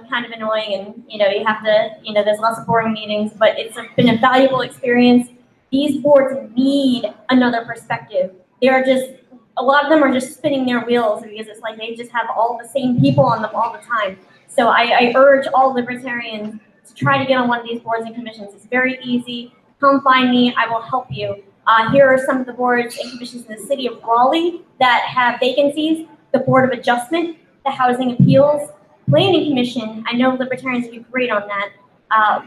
kind of annoying, and you have to there's lots of boring meetings, but it's been a valuable experience. These boards need another perspective. They're just a lot of them are just spinning their wheels because it's like they just have all the same people on them all the time. So I urge all libertarians to try to get on one of these boards and commissions. It's very easy. Come find me. I will help you. Here are some of the boards and commissions in the city of Raleigh that have vacancies. The Board of Adjustment, the Housing Appeals, Planning Commission. I know libertarians would be great on that.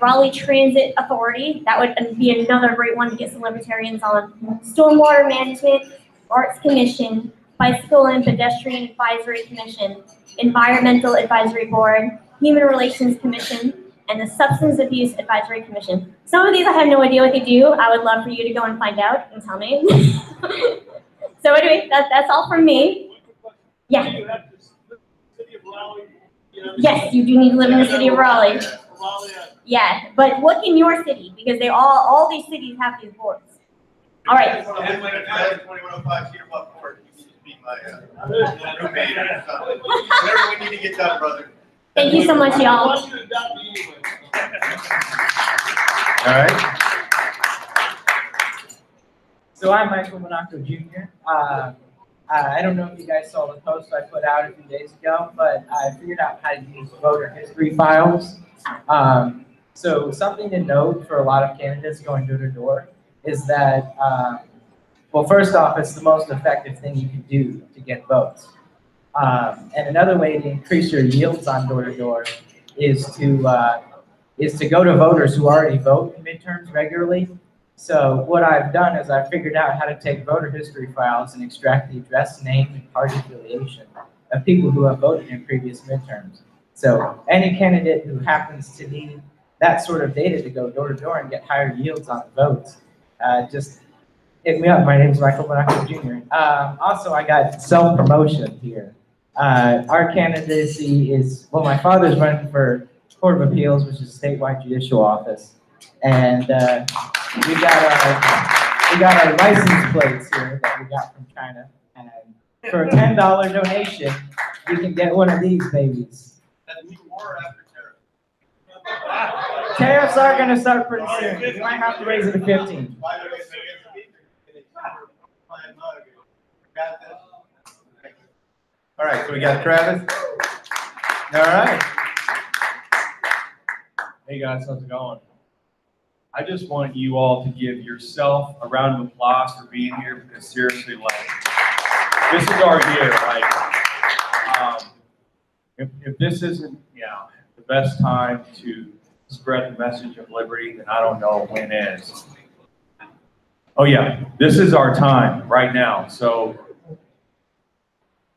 Raleigh Transit Authority. That would be another great one to get some libertarians on. Stormwater Management, Arts Commission, Bicycle and Pedestrian Advisory Commission, Environmental Advisory Board, Human Relations Commission, and the Substance Abuse Advisory Commission. Some of these I have no idea what they do. I would love for you to go and find out and tell me. So anyway, that's all from me. Yeah. Yes, you do need to live in the city of Raleigh. Yeah, but look in your city because they all these cities have these boards. All right. 2105 Cedar Bluff Court. You can just be my roommate or something. Whatever we need to get done, brother. Thank you so much, y'all. All right. So I'm Michael Monaco Jr. I don't know if you guys saw the post I put out a few days ago, but I figured out how to use voter history files. So something to note for a lot of candidates going door to door is that, well, first off, it's the most effective thing you can do to get votes. And another way to increase your yields on door to door is to go to voters who already vote in midterms regularly. So what I've done is I've figured out how to take voter history files and extract the address, name, and party affiliation of people who have voted in previous midterms. So any candidate who happens to need that sort of data to go door to door and get higher yields on the votes, just hit me up. My name is Michael Monaco Jr. Also, I got self-promotion here. Our candidacy is, well, my father's running for Court of Appeals, which is a statewide judicial office. And we got our license plates here that we got from China. And for a $10 donation, you can get one of these babies. That's before or after tariffs? Tariffs are going to start pretty soon. You might have to raise it to 15. All right, so we got Travis. All right. Hey guys, how's it going? I just want you all to give yourself a round of applause for being here because seriously, like, this is our year. Like, if this isn't, the best time to spread the message of liberty, then I don't know when is. Oh yeah, this is our time right now. So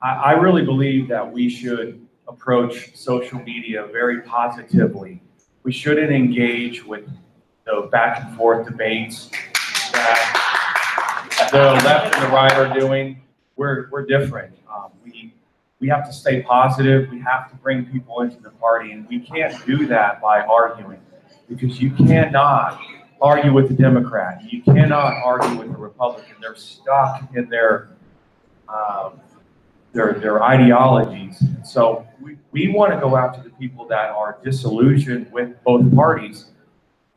I really believe that we should approach social media very positively. We shouldn't engage with the back and forth debates that the left and the right are doing. We're different. We have to stay positive. We have to bring people into the party, and we can't do that by arguing, because you cannot argue with the Democrat. You cannot argue with the Republican. They're stuck in their ideologies. So we want to go after the people that are disillusioned with both parties.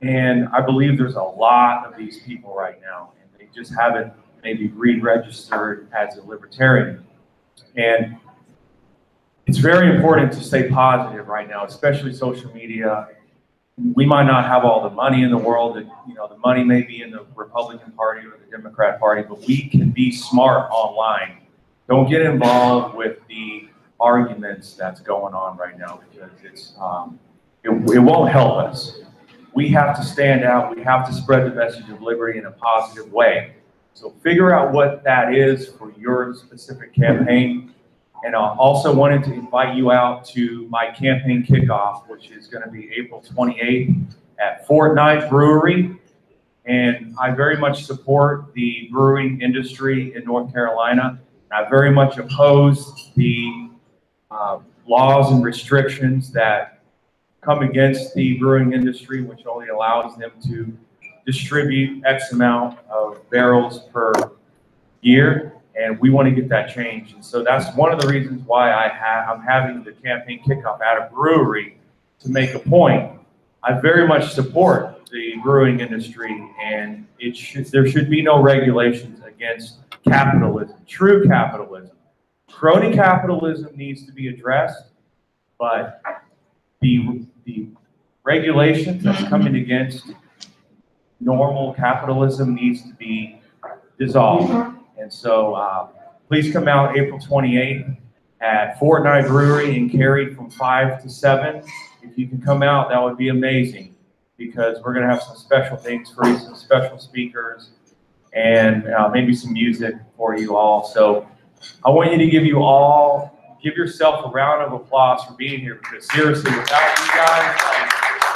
And I believe there's a lot of these people right now, and they just haven't maybe re-registered as a libertarian. And it's very important to stay positive right now, especially social media. We might not have all the money in the world, and the money may be in the Republican Party or the Democrat Party, but we can be smart online. Don't get involved with the arguments that's going on right now, because it won't help us. We have to stand out. We have to spread the message of liberty in a positive way. So figure out what that is for your specific campaign. And I also wanted to invite you out to my campaign kickoff, which is going to be April 28th at Fortnite Brewery. And I very much support the brewing industry in North Carolina. I very much oppose the laws and restrictions that come against the brewing industry, which only allows them to distribute X amount of barrels per year. And we want to get that changed. And so that's one of the reasons why I'm having the campaign kickoff at a brewery to make a point. I very much support the brewing industry, and there should be no regulations against capitalism, true capitalism. Crony capitalism needs to be addressed, but the regulations that's coming against normal capitalism needs to be dissolved. And so please come out April 28th at Fortnite Brewery in Cary from 5 to 7. If you can come out, that would be amazing, because we're going to have some special things for you, some special speakers, and maybe some music for you all. So I want you to give yourself a round of applause for being here, because seriously, without you guys,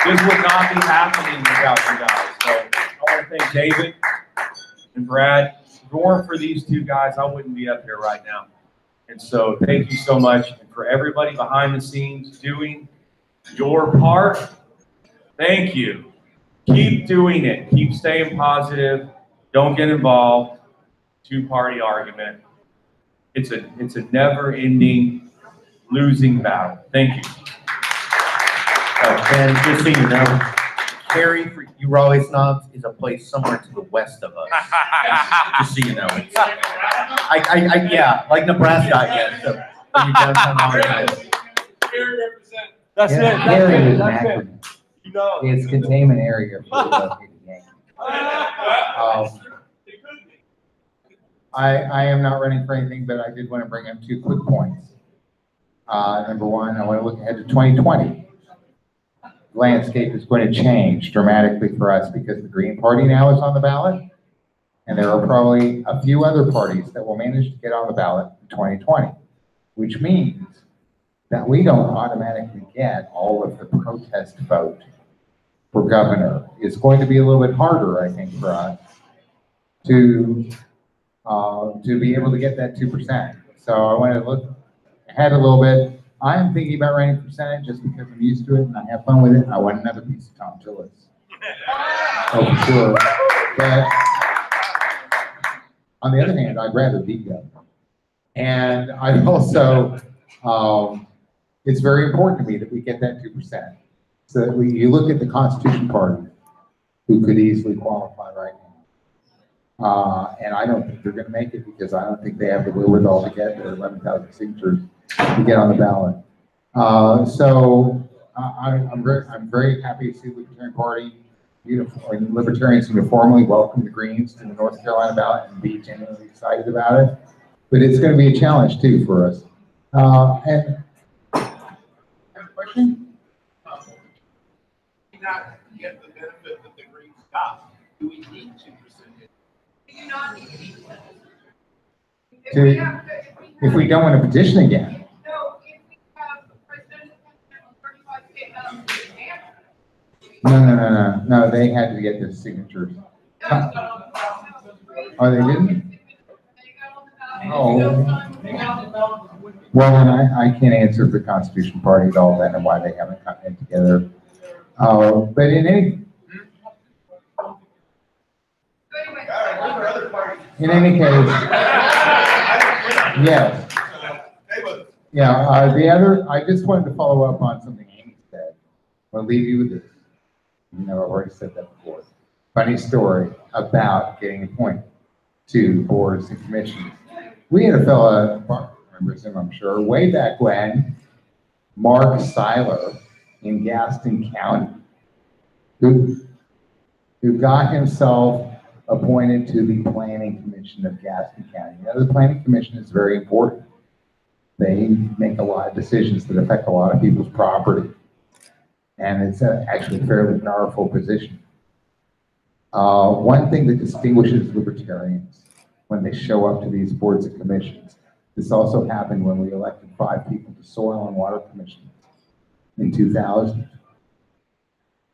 this would not be happening without you guys. So I want to thank David and Brad. If it weren't for these two guys, I wouldn't be up here right now. And so thank you so much. And for everybody behind the scenes doing your part, thank you. Keep doing it. Keep staying positive. Don't get involved. Two-party argument. It's a never-ending losing battle. Thank you. And just so you know, Cary, for you Raleigh snobs, is a place somewhere to the west of us. Just so you know. Yeah, like Nebraska, I guess. So, That's it. Cary is an That's it. acronym. You know. It's containment area for the Yankees. I am not running for anything, but I did want to bring up 2 quick points. Number one, I want to look ahead to 2020. The landscape is going to change dramatically for us because the Green Party now is on the ballot, and there are probably a few other parties that will manage to get on the ballot in 2020, which means that we don't automatically get all of the protest vote for governor. It's going to be a little bit harder, I think, for us to be able to get that 2%. So I want to look ahead a little bit. I am thinking about running for Senate just because I'm used to it and I have fun with it. I want another piece of Tom Tillis. Oh, for sure. But on the other hand, I'd rather be governor. And I also, it's very important to me that we get that 2%. So that you look at the Constitution Party, who could easily qualify right now. And I don't think they're going to make it because I don't think they have the wherewithal to get their 11,000 signatures to get on the ballot. So I'm very happy to see the Libertarian Party, Libertarians uniformly welcome the Greens to the North Carolina ballot and be genuinely excited about it. But it's going to be a challenge too for us. And question? Not get the benefit that the Greens got. Do we need 2%? Do you not need 2%? If we don't want to petition again. No, if we have a presidential candidate on 35 state No, they had to get their signatures. Oh, they didn't? Oh. Well, then I can't answer the Constitution Party at all then and why they haven't gotten it together. But in any case, yes. Yeah, the other, I just wanted to follow up on something Amy said. I'll leave you with this. You know, I've already said that before. Funny story about getting appointed to boards and commissions. We had a fella, Mark remembers him, I'm sure, way back when, Mark Seiler in Gaston County, who got himself appointed to the Planning Commission of Gaston County. You know, the Planning Commission is very important. They make a lot of decisions that affect a lot of people's property. And it's actually a fairly powerful position. One thing that distinguishes libertarians when they show up to these boards and commissions. This also happened when we elected 5 people to Soil and Water Commission in 2000,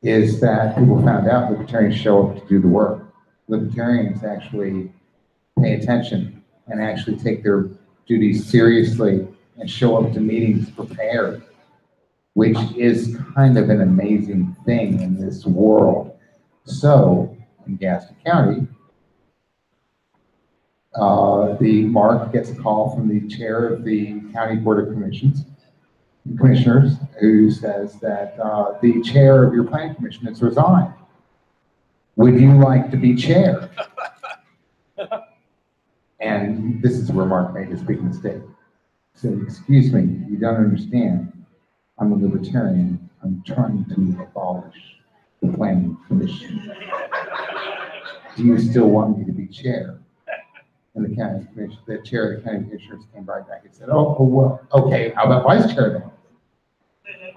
is that people found out Libertarians show up to do the work. Libertarians actually pay attention and actually take their duties seriously and show up to meetings prepared, which is kind of an amazing thing in this world. So, in Gaston County, Mark gets a call from the chair of the County Board of Commissioners, who says that the chair of your planning commission has resigned. Would you like to be chair? And this is where Mark made his big mistake. He said, excuse me, you don't understand. I'm a libertarian. I'm trying to abolish the planning commission. Do you still want me to be chair? And the county commission, the chair of the county commissioners came right back and said, oh well, okay, how about vice chair then?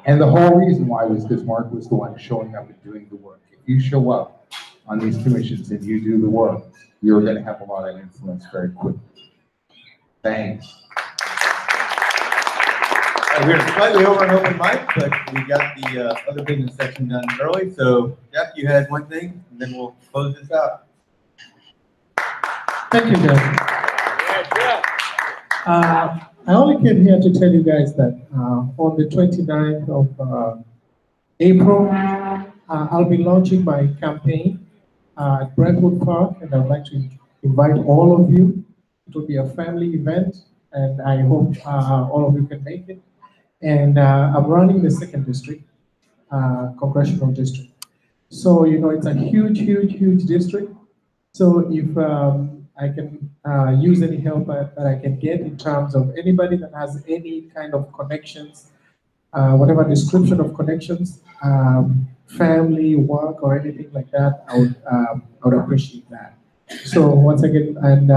And the whole reason why was because Mark was the one showing up and doing the work. If you show up on these commissions and you do the work, you're going to have a lot of influence very quickly. Thanks. We're slightly over an open mic, but we got the other business section done early. So, Jeff, you had one thing, and then we'll close this out. Thank you, Jeff. I only came here to tell you guys that on the 29th of April, I'll be launching my campaign at Brentwood Park, and I'd like to invite all of you. It will be a family event, and I hope all of you can make it. And I'm running the 2nd district, congressional district. So, you know, it's a huge, huge, huge district. So if I can use any help that I can get in terms of anybody that has any kind of connections, whatever description of connections, family, work, or anything like that, I would appreciate that. So once again, and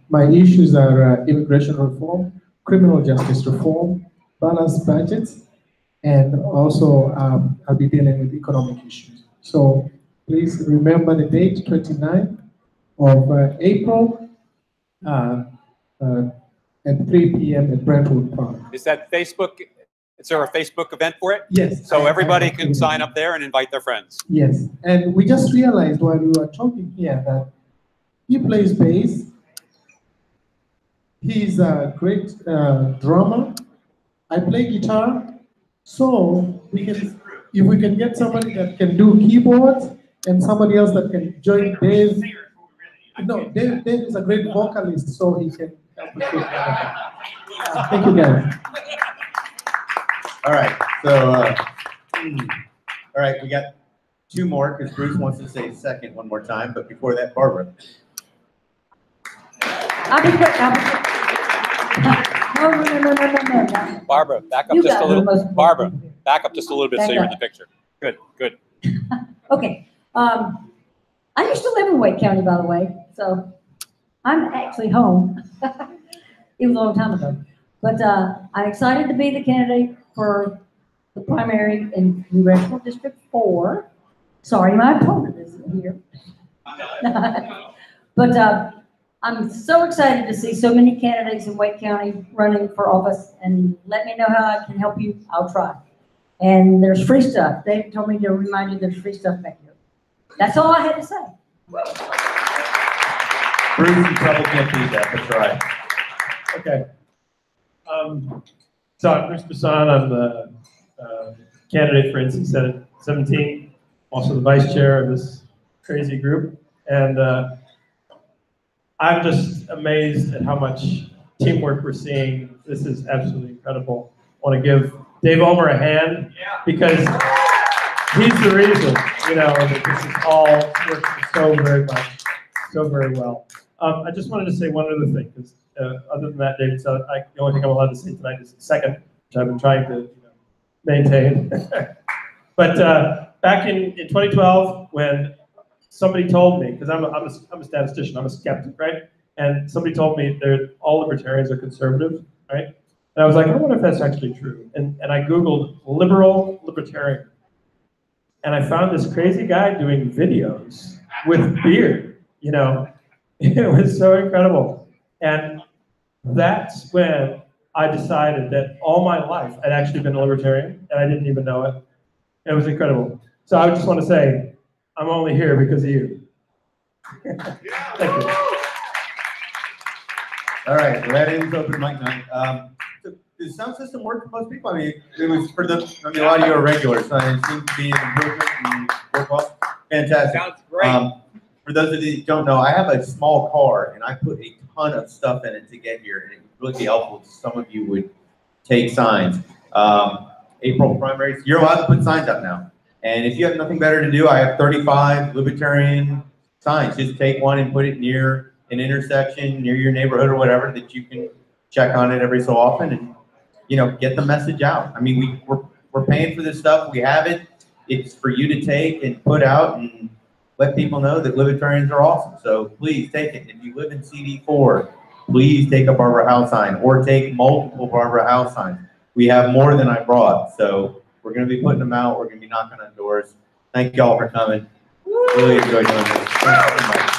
my issues are immigration reform, criminal justice reform, balanced budgets, and also I'll be dealing with economic issues. So please remember the date, 29th of April at 3 p.m. at Brentwood Park. Is that Facebook? Is there a Facebook event for it? Yes. So everybody can sign up there and invite their friends. Yes, and we just realized while we were talking here that he plays bass. He's a great drummer. I play guitar. So we can, if we can get somebody that can do keyboards and somebody else that can join Dave. No, Dave is a great vocalist, so he can help with it. Thank you, guys. All right, so, all right, we got 2 more because Bruce wants to say second one more time, but before that, Barbara. I'll be quick. No. Barbara, back up just a little. Barbara, back up just a little bit so you're in the picture. Good, good. Okay. I used to live in Wake County, by the way, so I'm actually home. It was a long time ago. But I'm excited to be the candidate for the primary in Congressional District 4. Sorry, my opponent isn't here. But I'm so excited to see so many candidates in Wake County running for office, and let me know how I can help you. I'll try. And there's free stuff. They told me to remind you there's free stuff back here. That's all I had to say. Bruce, you probably can't beat that, but try. Okay. So I'm Bruce Bassan. I'm the candidate for NC Senate 17, also the vice chair of this crazy group. And I'm just amazed at how much teamwork we're seeing. This is absolutely incredible. I want to give Dave Ulmer a hand because he's the reason, you know, that this is all working so very much, so very well. I just wanted to say one other thing, because other than that, David said, the only thing I'm allowed to say tonight is second, which I've been trying to maintain. But back in 2012, when somebody told me, because I'm a statistician, I'm a skeptic, right? And somebody told me that all libertarians are conservative, right? And I was like, I wonder if that's actually true. And I Googled liberal libertarian. And I found this crazy guy doing videos with beard, you know. It was so incredible. And that's when I decided that all my life I'd actually been a libertarian, and I didn't even know it. It was incredible. So I just want to say, I'm only here because of you. Thank you. All right, well, that ends open mic night. Does the sound system work for most people? I mean, it was for the, I mean, a lot of you are regulars, so it seems to be an improvement and work well. Fantastic. Sounds great. For those of you that don't know, I have a small car and I put a ton of stuff in it to get here, and it would really be helpful if some of you would take signs. April primaries, you're allowed to put signs up now. And if you have nothing better to do, I have 35 Libertarian signs. Just take one and put it near an intersection, near your neighborhood or whatever, that you can check on it every so often and, you know, get the message out. I mean, we're paying for this stuff. We have it. It's for you to take and put out and let people know that Libertarians are awesome. So please take it. If you live in CD4, please take a Barbara Howe sign or take multiple Barbara Howe signs. We have more than I brought. So we're going to be putting them out. We're going to be knocking on doors. Thank you all for coming. Really enjoyed doing this. Thank you so much.